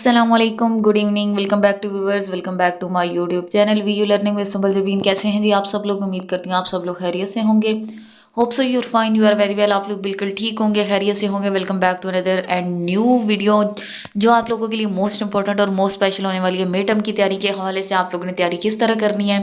अस्सलामुअलैकुम, good evening, welcome back to viewers, welcome back to my YouTube channel we you learning with simple Jabeen. कैसे हैं जी आप सब लोग? उम्मीद करती हूँ आप सब लोग खैरियत से होंगे। Hope so you're fine, you are very well. आप लोग बिल्कुल ठीक होंगे, खैरियत से होंगे। Welcome back to another and new video जो आप लोगों के लिए मोस्ट इंपॉर्टेंट और मोस्ट स्पेशल होने वाली है। मिड टर्म की तैयारी के हवाले से आप लोगों ने तैयारी किस तरह करनी है,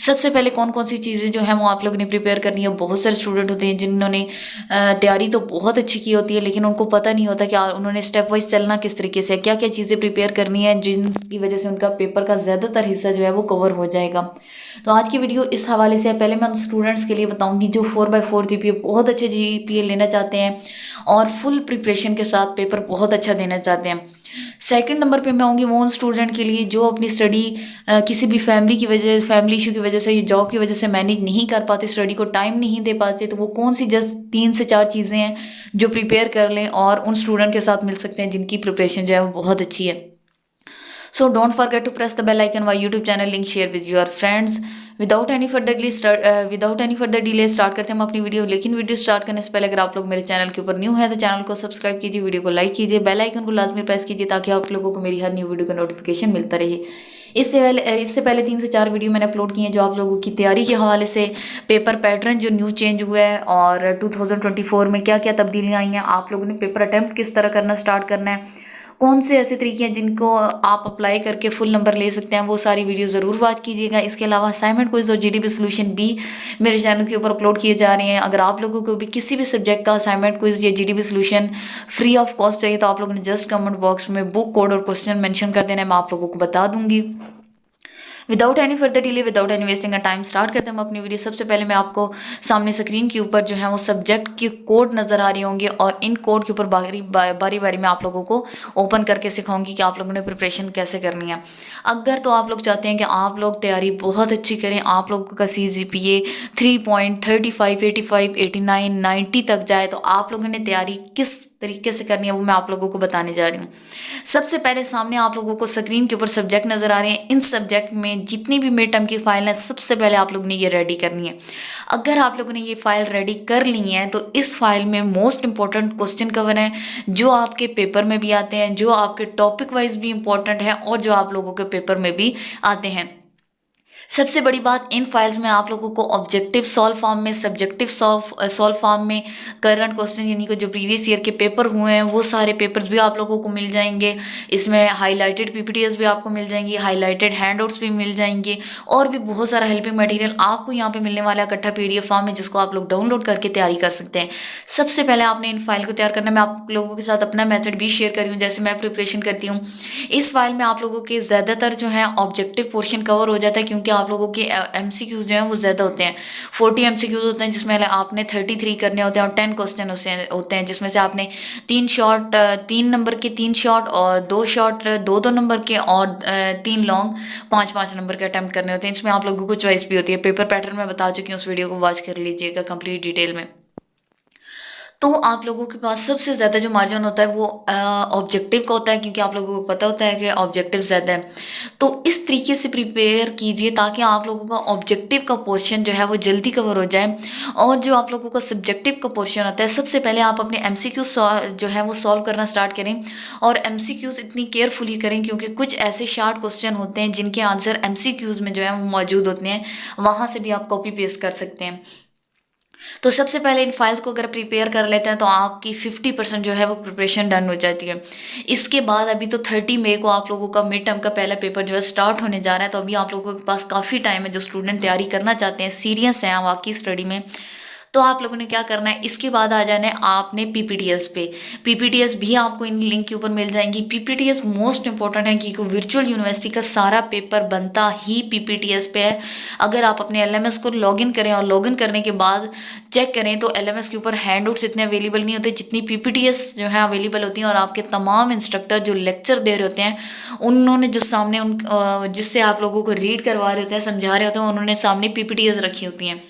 सबसे पहले कौन कौन सी चीज़ें जो है वो आप लोगों ने प्रिपेयर करनी है। बहुत सारे स्टूडेंट होते हैं जिन्होंने तैयारी तो बहुत अच्छी की होती है, लेकिन उनको पता नहीं होता कि उन्होंने स्टेप वाइज चलना किस तरीके से, क्या क्या चीज़ें प्रिपेयर करनी है जिनकी वजह से उनका पेपर का ज़्यादातर हिस्सा जो है वो कवर हो जाएगा। तो आज की वीडियो इस हवाले से है। पहले मैं उन स्टूडेंट्स के लिए बताऊंगी जो 4/4 जीपीए, बहुत अच्छे जीपीए लेना चाहते हैं और फुल प्रिपरेशन के साथ पेपर बहुत अच्छा देना चाहते हैं। सेकंड नंबर पे मैं आऊँगी वो उन स्टूडेंट के लिए जो अपनी स्टडी किसी भी फैमिली इशू की वजह से या जॉब की वजह से मैनेज नहीं कर पाते, स्टडी को टाइम नहीं दे पाते। तो वो कौन सी जस्ट 3 से 4 चीज़ें हैं जो प्रिपेयर कर लें और उन स्टूडेंट के साथ मिल सकते हैं जिनकी प्रिपरेशन जो है वो बहुत अच्छी है। So don't forget to press the bell icon my YouTube channel, link share with your friends. Without any further delay start करते हैं हम अपनी वीडियो। लेकिन वीडियो स्टार्ट करने से पहले अगर आप लोग मेरे चैनल के ऊपर न्यू है तो चैनल को सब्सक्राइब कीजिए, वीडियो को लाइक कीजिए, बेल आइकन को लाजमी प्रेस कीजिए ताकि आप लोगों को मेरी हर न्यू वीडियो का नोटिफिकेशन मिलता रहे। इससे पहले 3 से 4 वीडियो मैंने अपलोड किए हैं जो आप लोगों की तैयारी के हवाले से, पेपर पैटर्न जो न्यू चेंज हुआ है और 2024 में क्या क्या तब्दीलियाँ आई हैं, आप लोगों ने पेपर अटैम्प्ट किस तरह करना स्टार्ट करना है, कौन से ऐसे तरीके हैं जिनको आप अप्लाई करके फुल नंबर ले सकते हैं, वो सारी वीडियो ज़रूर वॉच कीजिएगा। इसके अलावा असाइनमेंट क्विज और जीडीपी सॉल्यूशन भी मेरे चैनल के ऊपर अपलोड किए जा रहे हैं। अगर आप लोगों को भी किसी भी सब्जेक्ट का असाइनमेंट क्विज या GDP solution free of cost चाहिए तो आप लोगों ने जस्ट कमेंट बॉक्स में बुक कोड और क्वेश्चन मेंशन कर देना है, मैं आप लोगों को बता दूंगी। Without any further delay, without any wasting time start करते हैं हम अपनी वीडियो। सबसे पहले मैं आपको सामने स्क्रीन के ऊपर जो है वो सब्जेक्ट के कोड नज़र आ रहे होंगे और इन कोड के ऊपर बारी बारी में आप लोगों को ओपन करके सिखाऊंगी कि आप लोगों ने प्रिपरेशन कैसे करनी है। अगर तो आप लोग चाहते हैं कि आप लोग तैयारी बहुत अच्छी करें, आप लोगों का CGPA 3.35, 85, 89, 90 तक जाए, तो आप लोगों ने तैयारी किस तरीके से करनी है वो मैं आप लोगों को बताने जा रही हूँ। सबसे पहले सामने आप लोगों को स्क्रीन के ऊपर सब्जेक्ट नज़र आ रहे हैं। इन सब्जेक्ट में जितनी भी मिड टर्म की फाइल है सबसे पहले आप लोगों ने ये रेडी करनी है। अगर आप लोगों ने ये फाइल रेडी कर ली है तो इस फाइल में मोस्ट इंपॉर्टेंट क्वेश्चन कवर हैं जो आपके पेपर में भी आते हैं, जो आपके टॉपिक वाइज भी इंपॉर्टेंट है और जो आप लोगों के पेपर में भी आते हैं। सबसे बड़ी बात, इन फाइल्स में आप लोगों को ऑब्जेक्टिव सॉल्व फॉर्म में, सब्जेक्टिव सॉल्व फॉर्म में, करंट क्वेश्चन यानी कि जो प्रीवियस ईयर के पेपर हुए हैं वो सारे पेपर्स भी आप लोगों को मिल जाएंगे। इसमें हाईलाइटेड PPTs भी आपको मिल जाएंगी, हाईलाइटेड हैंडआउट्स भी मिल जाएंगे और भी बहुत सारा हेल्पिंग मटेरियल आपको यहाँ पे मिलने वाला है इकट्ठा PDF फॉर्म में, जिसको आप लोग डाउनलोड करके तैयारी कर सकते हैं। सबसे पहले आपने इन फाइल को तैयार करना है। मैं आप लोगों के साथ अपना मेथड भी शेयर कर रही हूँ जैसे मैं प्रिपरेशन करती हूँ। इस फाइल में आप लोगों के ज़्यादातर जो है ऑब्जेक्टिव पोर्शन कवर हो जाता है क्योंकि आप लोगों के MCQs जो हैं वो ज़्यादा होते हैं। 40 MCQs होते हैं जिसमें आपने 33 करने होते हैं और 10 क्वेश्चन होते हैं जिसमें से आपने 3 नंबर के 3 शॉर्ट और 2 शॉर्ट 2 नंबर के और 3 लॉन्ग 5 नंबर के अटैम्प्ट करने होते हैं। इसमें आप लोगों को चॉइस भी होती है। पेपर पैटर्न मैं बता चुकी हूँ, उस वीडियो को वॉच कर लीजिएगा कंप्लीट डिटेल में। तो आप लोगों के पास सबसे ज़्यादा जो मार्जिन होता है वो ऑब्जेक्टिव का होता है क्योंकि आप लोगों को पता होता है कि ऑब्जेक्टिव ज़्यादा है। तो इस तरीके से प्रिपेयर कीजिए ताकि आप लोगों का ऑब्जेक्टिव का पोर्शन जो है वो जल्दी कवर हो जाए। और जो आप लोगों का सब्जेक्टिव का पोर्शन होता है, सबसे पहले आप अपने MCQ जो है वो सॉल्व करना स्टार्ट करें और MCQs इतनी केयरफुली करें क्योंकि कुछ ऐसे शार्ट क्वेश्चन होते हैं जिनके आंसर MCQs में जो है वो मौजूद होते हैं, वहाँ से भी आप कॉपी पेस्ट कर सकते हैं। तो सबसे पहले इन फाइल्स को अगर प्रिपेयर कर लेते हैं तो आपकी 50% जो है वो प्रिपरेशन डन हो जाती है। इसके बाद अभी तो 30 मई को आप लोगों का मिड टर्म का पहला पेपर जो है स्टार्ट होने जा रहा है, तो अभी आप लोगों के पास काफ़ी टाइम है। जो स्टूडेंट तैयारी करना चाहते हैं, सीरियस हैं वाकई स्टडी में, तो आप लोगों ने क्या करना है, इसके बाद आ जाना है आपने PPTs पे। PPTs भी आपको इन लिंक के ऊपर मिल जाएंगी। PPTs मोस्ट इंपॉर्टेंट है क्योंकि वर्चुअल यूनिवर्सिटी का सारा पेपर बनता ही PPTs पे है। अगर आप अपने LMS को लॉगिन करें और लॉगिन करने के बाद चेक करें तो LMS के ऊपर हैंडआउट्स इतने अवेलेबल नहीं होते जितनी PPTs जो है अवेलेबल होती हैं। और आपके तमाम इंस्ट्रक्टर जो लेक्चर दे रहे होते हैं उन्होंने जो सामने जिससे आप लोगों को रीड करवा रहे होते हैं, समझा रहे होते हैं, उन्होंने सामने PPTs रखी होती हैं।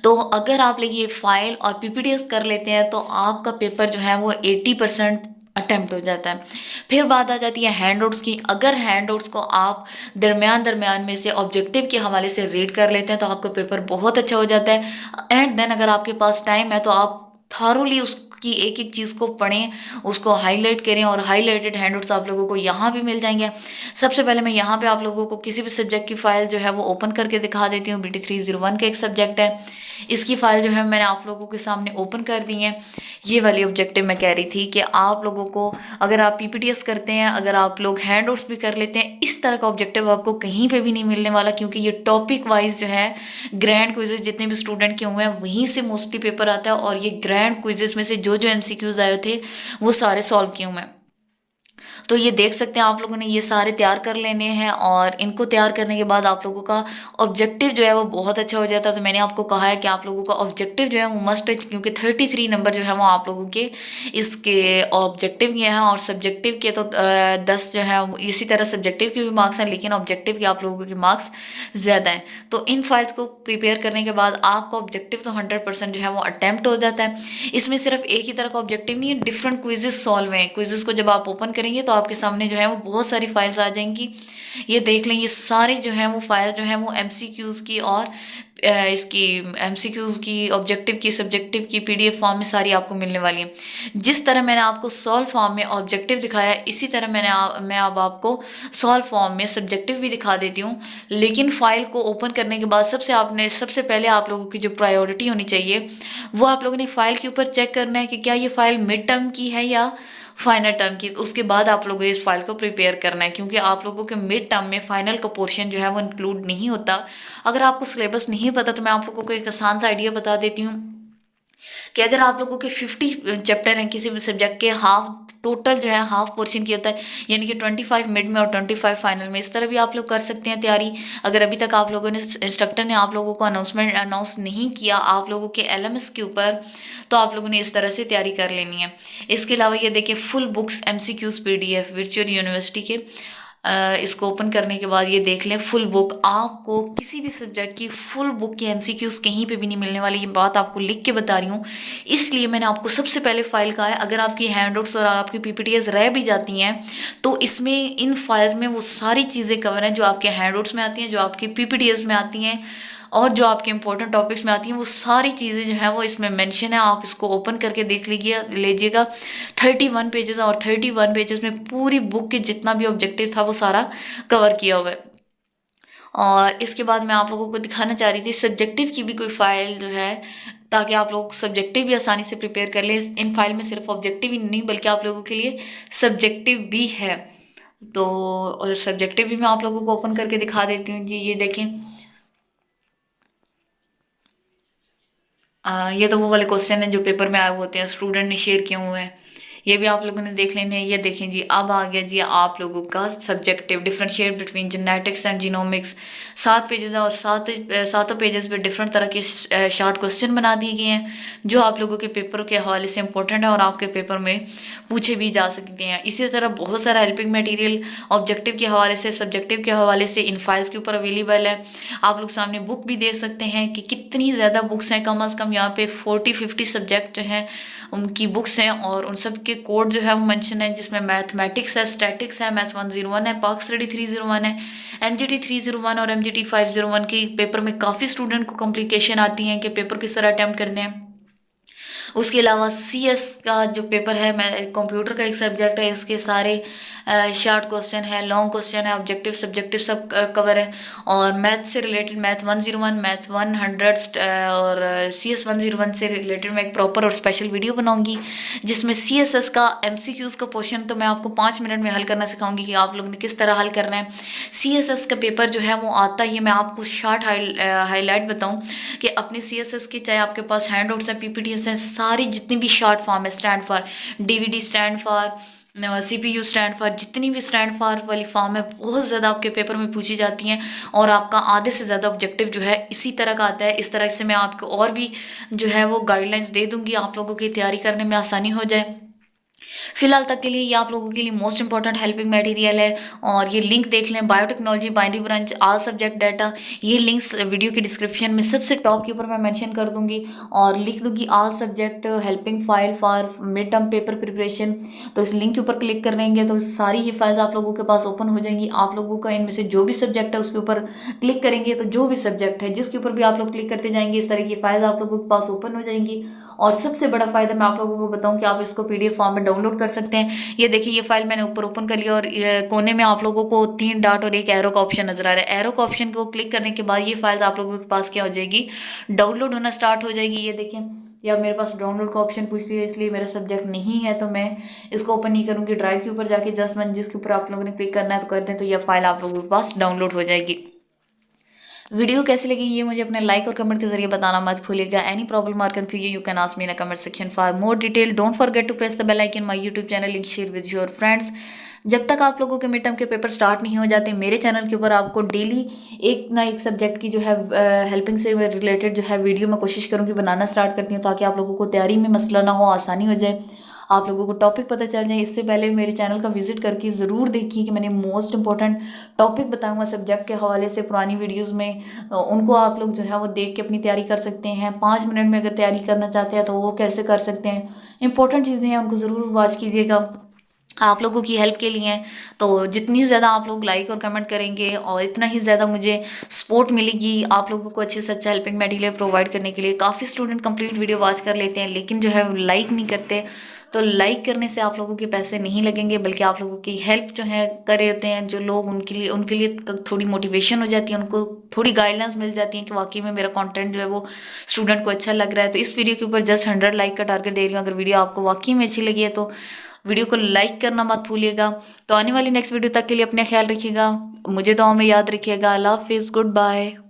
तो अगर आप लोग ये फाइल और PPTs कर लेते हैं तो आपका पेपर जो है वो 80% अटेम्प्ट हो जाता है। फिर बात आ जाती है हैंडआउट्स की। अगर हैंडआउट्स को आप दरमियान में से ऑब्जेक्टिव के हवाले से रीड कर लेते हैं तो आपका पेपर बहुत अच्छा हो जाता है। एंड देन अगर आपके पास टाइम है तो आप थारोली उसकी की एक एक चीज़ को पढ़ें, उसको हाईलाइट करें, और हाईलाइटेड हैंडआउट्स आप लोगों को यहाँ भी मिल जाएंगे। सबसे पहले मैं यहाँ पे आप लोगों को किसी भी सब्जेक्ट की फाइल जो है वो ओपन करके दिखा देती हूँ। BT 301 का एक सब्जेक्ट है, इसकी फाइल जो है मैंने आप लोगों के सामने ओपन कर दी है। ये वाली ऑब्जेक्टिव मैं कह रही थी कि आप लोगों को अगर आप PPTS करते हैं, अगर आप लोग हैंडआउट्स भी कर लेते हैं, इस तरह का ऑब्जेक्टिव आपको कहीं पे भी नहीं मिलने वाला, क्योंकि ये टॉपिक वाइज जो है ग्रैंड क्विजेज जितने भी स्टूडेंट के हुए हैं वहीं से मोस्टली पेपर आता है, और ये ग्रैंड क्विजेज में से जो जो MCQs आए थे वो सारे सॉल्व किए हुए हैं। तो ये देख सकते हैं आप लोगों ने ये सारे तैयार कर लेने हैं, और इनको तैयार करने के बाद आप लोगों का ऑब्जेक्टिव जो है वो बहुत अच्छा हो जाता है। तो मैंने आपको कहा है कि आप लोगों का ऑब्जेक्टिव जो है वो मस्ट है, क्योंकि 33 नंबर जो है वो आप लोगों के इसके ऑब्जेक्टिव के हैं, और सब्जेक्टिव के तो 10 जो है इसी तरह सब्जेक्टिव के भी मार्क्स हैं, लेकिन ऑब्जेक्टिव के आप लोगों के मार्क्स ज़्यादा हैं। तो इन फाइल्स को प्रिपेयर करने के बाद आपका ऑब्जेक्टिव तो 100% जो है वो अटैम्प्ट हो जाता है। इसमें सिर्फ एक ही तरह का ऑब्जेक्टिव नहीं है, डिफरेंट क्विजेस सॉल्व हैं। क्विजेस को जब आप ओपन करेंगे तो आपके सामने जो है वो बहुत सारी फाइल्स आ जाएंगी। ये देख लें, ये सारी जो है वो फाइल जो है वो MCQs की और इसकी MCQs की, ऑब्जेक्टिव की, सब्जेक्टिव की PDF फॉर्म में सारी आपको मिलने वाली है। जिस तरह मैंने आपको सॉल्व फॉर्म में ऑब्जेक्टिव दिखाया, इसी तरह मैं अब आपको सॉल्व फॉर्म में सब्जेक्टिव भी दिखा देती हूँ। लेकिन फाइल को ओपन करने के बाद सबसे पहले आप लोगों की जो प्रायोरिटी होनी चाहिए वो आप लोगों ने फाइल के ऊपर चेक करना है कि क्या ये फाइल मिड टर्म की है या फाइनल टर्म की। उसके बाद आप लोगों को इस फाइल को प्रिपेयर करना है, क्योंकि आप लोगों के मिड टर्म में फाइनल का पोर्शन जो है वो इंक्लूड नहीं होता। अगर आपको सिलेबस नहीं पता तो मैं आप लोगों को एक आसान सा आइडिया बता देती हूँ कि अगर आप लोगों के 50 चैप्टर हैं किसी भी सब्जेक्ट के, हाफ टोटल जो है हाफ पोर्शन की होता है, यानी कि 25 मिड में और 25 फाइनल में। इस तरह भी आप लोग कर सकते हैं तैयारी। अगर अभी तक आप लोगों ने, इंस्ट्रक्टर ने आप लोगों को अनाउंस नहीं किया आप लोगों के LMS के ऊपर, तो आप लोगों ने इस तरह से तैयारी कर लेनी है। इसके अलावा ये देखिए, full books MCQs PDF virtual university के, इसको ओपन करने के बाद ये देख लें फुल बुक। आपको किसी भी सब्जेक्ट की फुल बुक की MCQs कहीं पे भी नहीं मिलने वाली, ये बात आपको लिख के बता रही हूँ। इसलिए मैंने आपको सबसे पहले फाइल कहा है। अगर आपकी हैंडआउट्स और आपकी PPTs रह भी जाती हैं तो इसमें, इन फाइल्स में वो सारी चीज़ें कवर हैं जो आपके हैंडआउट्स में आती हैं, जो आपकी PPTs में आती हैं, और जो आपके इंपॉर्टेंट टॉपिक्स में आती हैं। वो सारी चीज़ें जो है वो इसमें मेंशन है। आप इसको ओपन करके देख लीजिएगा। 31 पेजेस, और 31 पेजेस में पूरी बुक के जितना भी ऑब्जेक्टिव था वो सारा कवर किया हुआ है। और इसके बाद मैं आप लोगों को दिखाना चाह रही थी सब्जेक्टिव की भी कोई फाइल जो है, ताकि आप लोग सब्जेक्टिव भी आसानी से प्रिपेयर कर लें। इन फाइल में सिर्फ ऑब्जेक्टिव ही नहीं बल्कि आप लोगों के लिए सब्जेक्टिव भी है। तो और सब्जेक्टिव भी मैं आप लोगों को ओपन करके दिखा देती हूँ जी। ये देखें, ये तो वो वाले क्वेश्चन हैं जो पेपर में आए होते हैं, स्टूडेंट ने शेयर किए हुए हैं। ये भी आप लोगों ने देख लेने हैं। ये देखें जी, अब आ गया जी आप लोगों का subjective, differentiate between genetics and genomics. 7 pages है, और सातों पेजेस पे डिफरेंट तरह के शॉर्ट क्वेश्चन बना दिए गए हैं जो आप लोगों के पेपर के हवाले से इंपॉर्टेंट है और आपके पेपर में पूछे भी जा सकते हैं। इसी तरह बहुत सारा हेल्पिंग मटेरियल ऑब्जेक्टिव के हवाले से, सब्जेक्टिव के हवाले से इन फाइल्स के ऊपर अवेलेबल है। आप लोग सामने बुक भी देख सकते हैं कि कितनी ज़्यादा बुक्स हैं। कम अज़ कम यहाँ पे 40-50 सब्जेक्ट जो हैं उनकी बुक्स हैं, और उन सब के कोड जो है वो मेंशन है, जिसमें मैथमेटिक्स है, स्टैटिक्स है, मैथ्स 101 है, पाक स्टडी 301 है, MGT 301 और MGT 501 की पेपर में काफ़ी स्टूडेंट को कॉम्प्लिकेशन आती हैं कि पेपर किस तरह अटैम्प्ट करने हैं। उसके अलावा CS का जो पेपर है, मैं कंप्यूटर का एक सब्जेक्ट है, इसके सारे शॉर्ट क्वेश्चन है, लॉन्ग क्वेश्चन है, ऑब्जेक्टिव सब्जेक्टिव सब कवर है। और मैथ से रिलेटेड मैथ 101, मैथ 100 और CS 101 से रिलेटेड मैं एक प्रॉपर और स्पेशल वीडियो बनाऊंगी, जिसमें CSS का MCQs का पोर्शन तो मैं आपको 5 मिनट में हल करना सिखाऊंगी कि आप लोगों ने किस तरह हल करना है। CSS का पेपर जो है वो आता ही, मैं आपको शॉर्ट हाईलाइट बताऊँ कि अपने CSS के, चाहे आपके पास हैंडआउट्स हैं, PPTs हैं, सारी जितनी भी शॉर्ट फॉर्म है, stand for DVD, stand for CPU, stand for, जितनी भी स्टैंड फॉर वाली फॉर्म है बहुत ज़्यादा आपके पेपर में पूछी जाती हैं, और आपका आधे से ज़्यादा ऑब्जेक्टिव जो है इसी तरह का आता है। इस तरह से मैं आपको और भी जो है वो गाइडलाइंस दे दूँगी, आप लोगों की तैयारी करने में आसानी हो जाए। फिलहाल तक के लिए ये आप लोगों के लिए मोस्ट इंपॉर्टेंट हेल्पिंग मटेरियल है। और ये लिंक देख लें, biotechnology, binary branch, all subject data. ये लिंक्स वीडियो के डिस्क्रिप्शन में सबसे टॉप के ऊपर मैं मेंशन कर दूंगी, और लिख दूंगी all subject helping file for mid term paper preparation. तो इस लिंक के ऊपर क्लिक करेंगे तो सारी ये फाइल्स आप लोगों के पास ओपन हो जाएंगी। आप लोगों का इनमें से जो भी सब्जेक्ट है उसके ऊपर क्लिक करेंगे तो जो भी सब्जेक्ट है जिसके ऊपर भी आप लोग क्लिक करते जाएंगे, इस तरह की फाइल्स आप लोगों के पास ओपन हो जाएंगी। और सबसे बड़ा फ़ायदा मैं आप लोगों को बताऊं कि आप इसको PDF फॉर्म में डाउनलोड कर सकते हैं। ये देखिए, ये फाइल मैंने ऊपर ओपन कर लिया और कोने में आप लोगों को 3 डॉट और एक एरो का ऑप्शन नजर आ रहा है। एरो का ऑप्शन को क्लिक करने के बाद ये फाइल आप लोगों के पास क्या हो जाएगी, डाउनलोड होना स्टार्ट हो जाएगी। ये देखें, या मेरे पास डाउनलोड का ऑप्शन पूछती है, इसलिए मेरा सब्जेक्ट नहीं है तो मैं इसको ओपन नहीं करूँगी। ड्राइव के ऊपर जाके जस्ट वन जिसके ऊपर आप लोगों ने क्लिक करना है तो कर दें, तो यह फाइल आप लोगों के पास डाउनलोड हो जाएगी। वीडियो कैसी लगी ये मुझे अपने लाइक और कमेंट के जरिए बताना मत भूलिएगा। एनी प्रॉब्लम और confusion you can ask me in comment section for more detail. Don't forget to press the bell icon my YouTube channel, link share with your friends. जब तक आप लोगों के मिड टर्म के पेपर स्टार्ट नहीं हो जाते, मेरे चैनल के ऊपर आपको डेली एक ना एक सब्जेक्ट की जो है हेल्पिंग से रिलेटेड जो है वीडियो मैं कोशिश करूँगी बनाना स्टार्ट करती हूँ, ताकि आप लोगों को तैयारी में मसला ना हो, आसानी हो जाए, आप लोगों को टॉपिक पता चल जाए। इससे पहले मेरे चैनल का विजिट करके ज़रूर देखिए कि मैंने मोस्ट इंपॉर्टेंट टॉपिक बताऊंगा सब्जेक्ट के हवाले से पुरानी वीडियोस में, उनको आप लोग जो है वो देख के अपनी तैयारी कर सकते हैं। 5 मिनट में अगर तैयारी करना चाहते हैं तो वो कैसे कर सकते हैं, इंपॉर्टेंट चीज़ें हैं, उनको ज़रूर वॉच कीजिएगा, आप लोगों की हेल्प के लिए हैं। तो जितनी ज़्यादा आप लोग लाइक और कमेंट करेंगे और इतना ही ज़्यादा मुझे सपोर्ट मिलेगी आप लोगों को अच्छे से अच्छा हेल्पिंग मटेरियल प्रोवाइड करने के लिए। काफ़ी स्टूडेंट कंप्लीट वीडियो वॉच कर लेते हैं लेकिन जो है लाइक नहीं करते, तो लाइक करने से आप लोगों के पैसे नहीं लगेंगे, बल्कि आप लोगों की हेल्प जो है कर रहे होते हैं जो लोग, उनके लिए थोड़ी मोटिवेशन हो जाती है, उनको थोड़ी गाइडलाइंस मिल जाती है कि वाकई में मेरा कंटेंट जो है वो स्टूडेंट को अच्छा लग रहा है। तो इस वीडियो के ऊपर जस्ट 100 लाइक का टारगेट दे रही हूँ। अगर वीडियो आपको वाकई में अच्छी लगी है तो वीडियो को लाइक करना मत भूलिएगा। तो आने वाली नेक्स्ट वीडियो तक के लिए अपना ख्याल रखिएगा, मुझे दुआओं में याद रखिएगा। अल्लाह हाफिज़, गुड बाय।